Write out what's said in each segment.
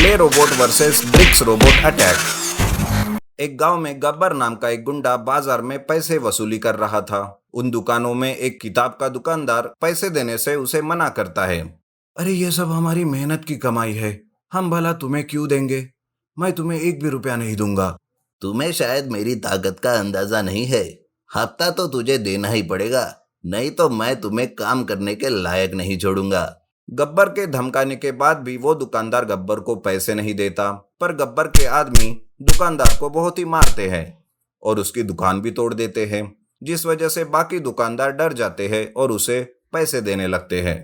Play robot versus bricks robot attack. एक गांव में गब्बर नाम का एक गुंडा बाजार में पैसे वसूली कर रहा था। उन दुकानों में एक किताब का दुकानदार पैसे देने से उसे मना करता है। अरे ये सब हमारी मेहनत की कमाई है, हम भला तुम्हें क्यों देंगे? मैं तुम्हें एक भी रुपया नहीं दूंगा। तुम्हें शायद मेरी ताकत का अंदाजा नहीं है। हफ्ता तो तुझे देना ही पड़ेगा, नहीं तो मैं तुम्हें काम करने के लायक नहीं छोड़ूंगा। गब्बर के धमकाने के बाद भी वो दुकानदार गब्बर को पैसे नहीं देता, पर गब्बर के आदमी दुकानदार को बहुत ही मारते हैं और उसकी दुकान भी तोड़ देते हैं, जिस वजह से बाकी दुकानदार डर जाते हैं और उसे पैसे देने लगते हैं।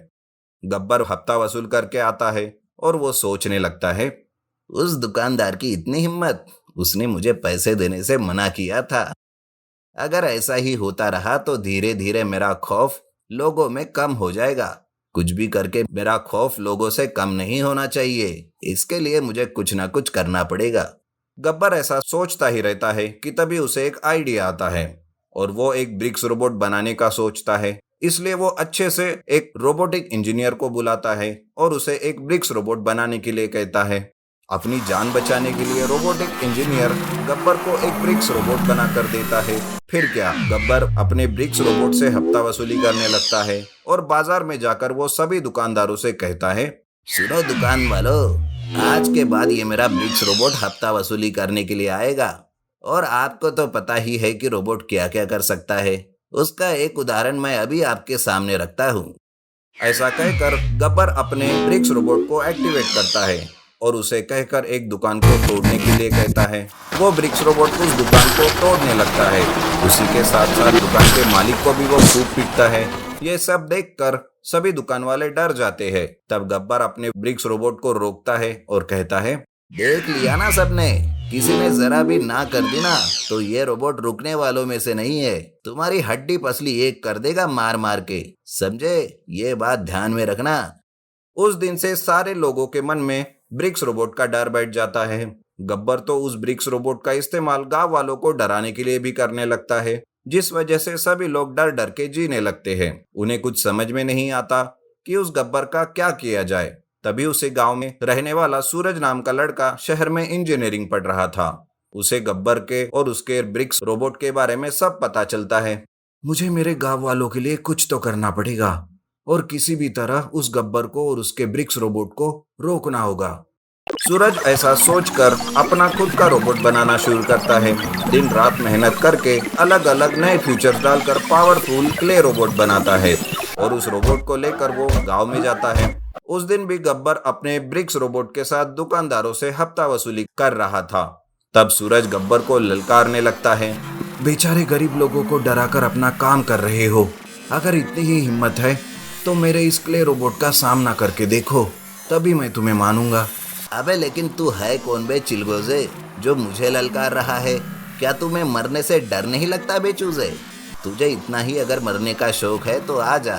गब्बर हफ्ता वसूल करके आता है और वो सोचने लगता है, उस दुकानदार की इतनी हिम्मत, उसने मुझे पैसे देने से मना किया था। अगर ऐसा ही होता रहा तो धीरे धीरे मेरा खौफ लोगों में कम हो जाएगा। कुछ भी करके मेरा खौफ लोगों से कम नहीं होना चाहिए। इसके लिए मुझे कुछ ना कुछ करना पड़ेगा। गब्बर ऐसा सोचता ही रहता है कि तभी उसे एक आइडिया आता है और वो एक ब्रिक्स रोबोट बनाने का सोचता है। इसलिए वो अच्छे से एक रोबोटिक इंजीनियर को बुलाता है और उसे एक ब्रिक्स रोबोट बनाने के लिए कहता है। अपनी जान बचाने के लिए रोबोटिक इंजीनियर गब्बर को एक ब्रिक्स रोबोट बना कर देता है। फिर क्या, गब्बर अपने ब्रिक्स रोबोट से हफ्ता वसूली करने लगता है और बाजार में जाकर वो सभी दुकानदारों से कहता है, सुनो दुकान वालों, आज के बाद ये मेरा ब्रिक्स रोबोट हफ्ता वसूली करने के लिए आएगा। और आपको तो पता ही है कि रोबोट क्या क्या कर सकता है। उसका एक उदाहरण मैं अभी आपके सामने रखता हूँ। ऐसा कहकर गब्बर अपने ब्रिक्स रोबोट को एक्टिवेट करता है और उसे कहकर एक दुकान को तोड़ने के लिए कहता है। वो ब्रिक्स रोबोट उस दुकान को तोड़ने लगता है। उसी के साथ साथ दुकान के मालिक को भी वो खूब पीटता है। ये सब देखकर सभी दुकान वाले डर जाते हैं। तब गब्बर अपने ब्रिक्स रोबोट को रोकता है और कहता है, देख लिया ना सबने, किसी ने जरा भी ना कर दी ना तो ये रोबोट रुकने वालों में से नहीं है। तुम्हारी हड्डी पसली एक कर देगा मार मार के, समझे? ये बात ध्यान में रखना। उस दिन से सारे लोगों के मन में ब्रिक्स रोबोट का डर बैठ जाता है। गब्बर तो उस ब्रिक्स रोबोट का इस्तेमाल गांव वालों को डराने के लिए भी करने लगता है, जिस वजह से सभी लोग डर डर के जीने लगते हैं। उन्हें कुछ समझ में नहीं आता कि उस गब्बर का क्या किया जाए। तभी उसे गांव में रहने वाला सूरज नाम का लड़का शहर में इंजीनियरिंग पढ़ रहा था। उसे गब्बर के और उसके ब्रिक्स रोबोट के बारे में सब पता चलता है। मुझे मेरे गांव वालों के लिए कुछ तो करना पड़ेगा और किसी भी तरह उस गब्बर को और उसके ब्रिक्स रोबोट को रोकना होगा। सूरज ऐसा सोचकर अपना खुद का रोबोट बनाना शुरू करता है। दिन रात मेहनत करके अलग अलग नए फीचर्स डालकर पावरफुल क्ले रोबोट बनाता है और उस रोबोट को लेकर वो गांव में जाता है। उस दिन भी गब्बर अपने ब्रिक्स रोबोट के साथ दुकानदारों से हफ्ता वसूली कर रहा था। तब सूरज गब्बर को ललकारने लगता है, बेचारे गरीब लोगों को डराकर अपना काम कर रहे हो। अगर इतनी ही हिम्मत है तो मेरे इस क्ले रोबोट का सामना करके देखो, तभी मैं तुम्हें मानूंगा। अबे लेकिन तू है कौन बे चिलगोजे, जो मुझे ललकार रहा है? क्या तुम्हें मरने से डर नहीं लगता बे चूजे? तुझे इतना ही अगर मरने का शौक है तो आ जा,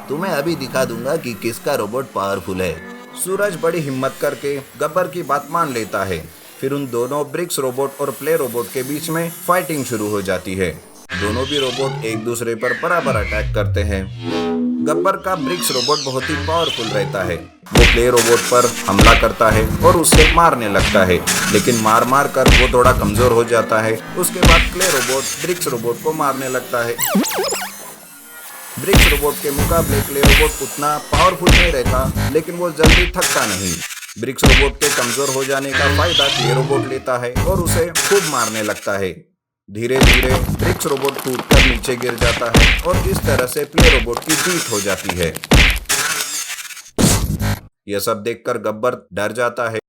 तुम्हें अभी दिखा दूंगा कि किसका रोबोट पावरफुल है। सूरज बड़ी हिम्मत करके गब्बर की बात मान लेता है। फिर उन दोनों ब्रिक्स रोबोट और प्ले रोबोट के बीच में फाइटिंग शुरू हो जाती है। दोनों भी रोबोट एक दूसरे पर बराबर अटैक करते हैं। गब्बर का ब्रिक्स रोबोट बहुत ही पावरफुल रहता है। वो प्ले रोबोट पर हमला करता है और उसे मारने लगता है, लेकिन मार मार कर वो थोड़ा कमजोर हो जाता है। उसके बाद क्ले रोबोट ब्रिक्स रोबोट को मारने लगता है। ब्रिक्स रोबोट के मुकाबले क्ले रोबोट उतना पावरफुल नहीं रहता, लेकिन वो जल्दी थकता नहीं। ब्रिक्स रोबोट के कमजोर हो जाने का फायदा क्ले रोबोट लेता है और उसे खूब मारने लगता है। धीरे धीरे ब्रिक्स रोबोट टूटकर नीचे गिर जाता है और इस तरह से प्ले रोबोट की जीत हो जाती है। यह सब देखकर गब्बर डर जाता है,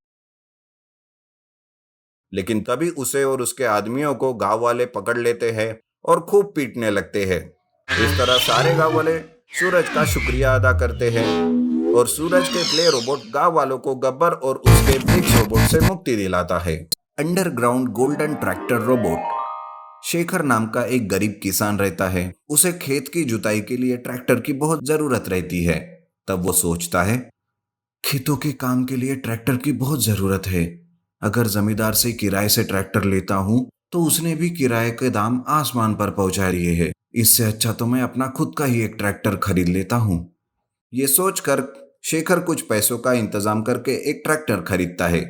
लेकिन तभी उसे और उसके आदमियों को गांव वाले पकड़ लेते हैं और खूब पीटने लगते हैं। इस तरह सारे गांव वाले सूरज का शुक्रिया अदा करते हैं और सूरज के प्ले रोबोट गांव वालों को गब्बर और उसके ब्रिक्स रोबोट से मुक्ति दिलाता है। Underground golden tractor robot. Shekhar नाम का एक गरीब किसान रहता है। उसे खेत की जुताई के लिए ट्रैक्टर की बहुत जरूरत रहती है। तब वो सोचता है, खेतों के काम के लिए ट्रैक्टर की बहुत जरूरत है। अगर जमींदार से किराए से ट्रैक्टर लेता हूँ तो उसने भी किराए के दाम आसमान पर पहुंचा दिए हैं। इससे अच्छा तो मैं अपना खुद का ही एक ट्रैक्टर खरीद लेता हूँ। ये सोचकर शेखर कुछ पैसों का इंतजाम करके एक ट्रैक्टर खरीदता है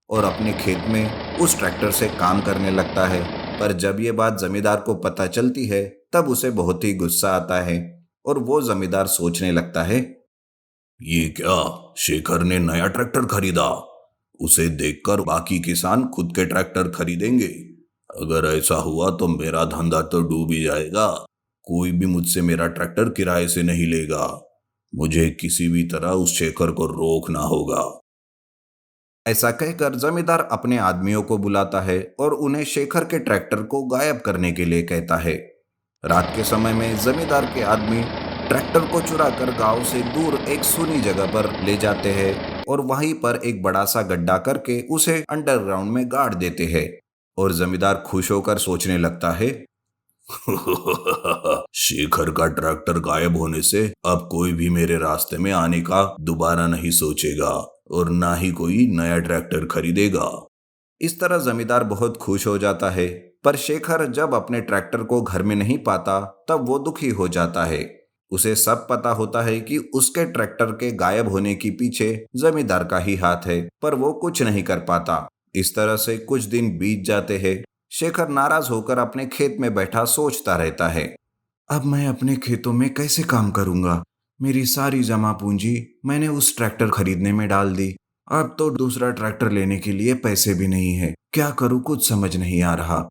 और अपने खेत में उस ट्रैक्टर से काम करने लगता है। पर जब ये बात जमींदार को पता चलती है तब उसे बहुत ही गुस्सा आता है और वो जमींदार सोचने लगता है, ये क्या, शेखर ने नया ट्रैक्टर खरीदा। उसे देखकर बाकी किसान खुद के ट्रैक्टर खरीदेंगे। अगर ऐसा हुआ तो मेरा धंधा तो डूब ही जाएगा। कोई भी मुझसे मेरा ट्रैक्टर किराए से नहीं लेगा। मुझे किसी भी तरह उस शेखर को रोकना होगा। ऐसा कहकर जमींदार अपने आदमियों को बुलाता है और उन्हें शेखर के ट्रैक्टर को गायब करने के लिए कहता है। रात के समय में जमींदार के आदमी ट्रैक्टर को चुरा कर गांव से दूर एक सुनी जगह पर ले जाते हैं और वहीं पर एक बड़ा सा गड्ढा करके उसे अंडरग्राउंड में गाड़ देते हैं। और जमींदार खुश होकर सोचने लगता है, शेखर का ट्रैक्टर गायब होने से अब कोई भी मेरे रास्ते में आने का दोबारा नहीं सोचेगा और ना ही कोई नया ट्रैक्टर खरीदेगा। इस तरह जमींदार बहुत खुश हो जाता है। पर शेखर जब अपने ट्रैक्टर को घर में नहीं पाता तब वो दुखी हो जाता है। उसे सब पता होता है कि उसके ट्रैक्टर के गायब होने के पीछे जमींदार का ही हाथ है, पर वो कुछ नहीं कर पाता। इस तरह से कुछ दिन बीत जाते हैं। शेखर नाराज होकर अपने खेत में बैठा सोचता रहता है, अब मैं अपने खेतों में कैसे काम करूंगा। मेरी सारी जमा पूंजी मैंने उस ट्रैक्टर खरीदने में डाल दी। अब तो दूसरा ट्रैक्टर लेने के लिए पैसे भी नहीं है। क्या करूं, कुछ समझ नहीं आ रहा।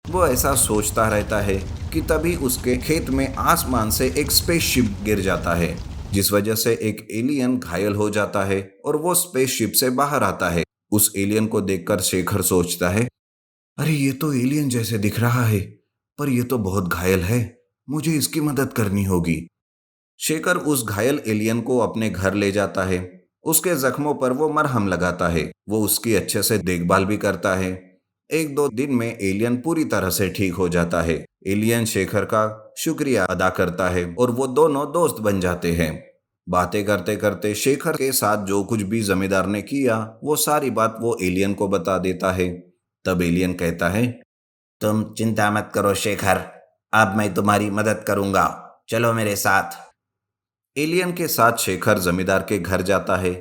वो ऐसा सोचता रहता है कि तभी उसके खेत में आसमान से एक स्पेसशिप गिर जाता है, जिस वजह से एक एलियन घायल हो जाता है और वो स्पेसशिप से बाहर आता है। उस एलियन को देखकर शेखर सोचता है, अरे ये तो एलियन जैसे दिख रहा है, पर ये तो बहुत घायल है। मुझे इसकी मदद करनी होगी। शेखर उस घायल एलियन को अपने घर ले जाता है। उसके जख्मों पर वो मरहम लगाता है। वो उसकी अच्छे से देखभाल भी करता है। एक दो दिन में एलियन पूरी तरह से ठीक हो जाता है। एलियन शेखर का शुक्रिया अदा करता है और वो दोनों दोस्त बन जाते हैं। बातें करते करते शेखर के साथ जो कुछ भी जमींदार ने किया वो सारी बात वो एलियन को बता देता है। तब एलियन कहता है, तुम चिंता मत करो शेखर, अब मैं तुम्हारी मदद करूंगा, चलो मेरे साथ। एलियन के साथ शेखर जमींदार के घर जाता है।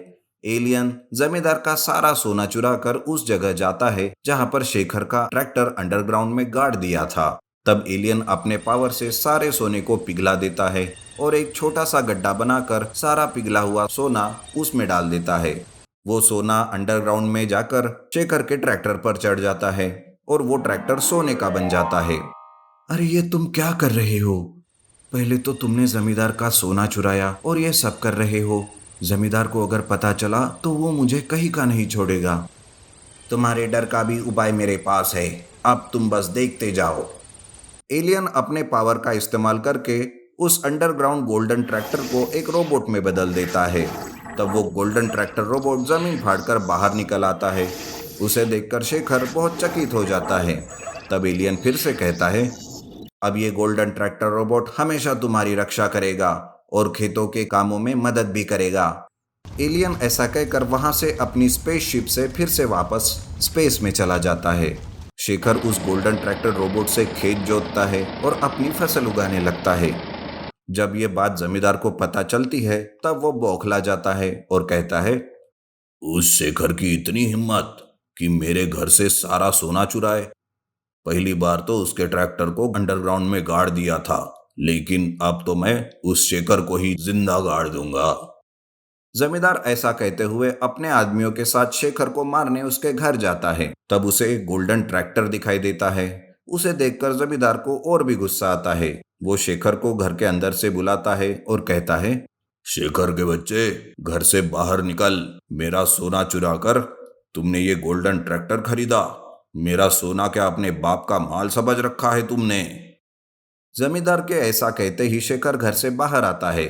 एलियन जमींदार का सारा सोना चुरा कर उस जगह जाता है जहां पर शेखर का ट्रैक्टर अंडरग्राउंड में गाड़ दिया था। तब एलियन अपने पावर से सारे सोने को पिघला देता है और एक छोटा सा गड्ढा बनाकर सारा पिघला हुआ सोना उसमें डाल देता है। वो सोना अंडरग्राउंड में जाकर शेखर के ट्रैक्टर पर चढ़ जाता है और वो ट्रैक्टर सोने का बन जाता है। अरे ये तुम क्या कर रहे हो? पहले तो तुमने जमींदार का सोना चुराया और ये सब कर रहे हो। जमींदार को अगर पता चला तो वो मुझे कहीं का नहीं छोड़ेगा। तुम्हारे डर का भी उपाय मेरे पास है, अब तुम बस देखते जाओ। एलियन अपने पावर का इस्तेमाल करके उस अंडरग्राउंड गोल्डन ट्रैक्टर को एक रोबोट में बदल देता है। तब वो गोल्डन ट्रैक्टर रोबोट जमीन फाड़कर बाहर निकल आता है। उसे देखकर शेखर बहुत चकित हो जाता है। तब एलियन फिर से कहता है, अब ये गोल्डन ट्रैक्टर रोबोट हमेशा तुम्हारी रक्षा करेगा और खेतों के कामों में मदद भी करेगा। एलियन ऐसा कहकर वहां से अपनी स्पेसशिप से फिर से वापस स्पेस में चला जाता है। शेखर उस गोल्डन ट्रैक्टर रोबोट से खेत जोतता है और अपनी फसल उगाने लगता है। जब ये बात जमींदार को पता चलती है तब वो बौखला जाता है और कहता है, उस शेखर की इतनी हिम्मत कि मेरे घर से सारा सोना चुराए। पहली बार तो उसके ट्रैक्टर को अंडरग्राउंड में गाड़ दिया था, लेकिन अब तो मैं उस शेखर को ही जिंदा गाड़ दूंगा। जमींदार ऐसा कहते हुए अपने आदमियों के साथ शेखर को मारने उसके घर जाता है। तब उसे एक गोल्डन ट्रैक्टर दिखाई देता है। उसे देखकर जमींदार को और भी गुस्सा आता है। वो शेखर को घर के अंदर से बुलाता है और कहता है, शेखर के बच्चे, घर से बाहर निकल। मेरा सोना चुरा कर तुमने ये गोल्डन ट्रैक्टर खरीदा। मेरा सोना क्या अपने बाप का माल समझ रखा है तुमने? जमींदार के ऐसा कहते ही शेखर घर से बाहर आता है।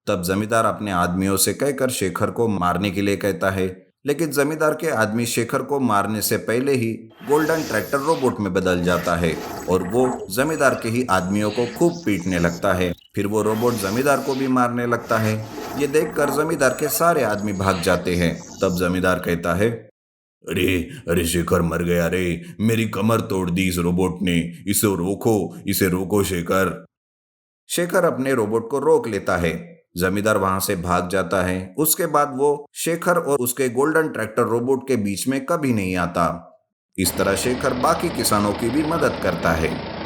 तब जमींदार अपने आदमियों से कहकर शेखर को मारने के लिए कहता है, लेकिन जमींदार के आदमी शेखर को मारने से पहले ही गोल्डन ट्रैक्टर रोबोट में बदल जाता है और वो जमींदार के ही आदमियों को खूब पीटने लगता है। फिर वो रोबोट जमींदार को भी मारने लगता है। ये देखकर जमींदार के सारे आदमी भाग जाते हैं। तब जमींदार कहता है, अरे अरे शेखर मर गया रे, मेरी कमर तोड़ दी इस रोबोट ने, इसे रोको शेखर। शेखर अपने रोबोट को रोक लेता है। जमींदार वहां से भाग जाता है। उसके बाद वो शेखर और उसके गोल्डन ट्रैक्टर रोबोट के बीच में कभी नहीं आता। इस तरह शेखर बाकी किसानों की भी मदद करता है।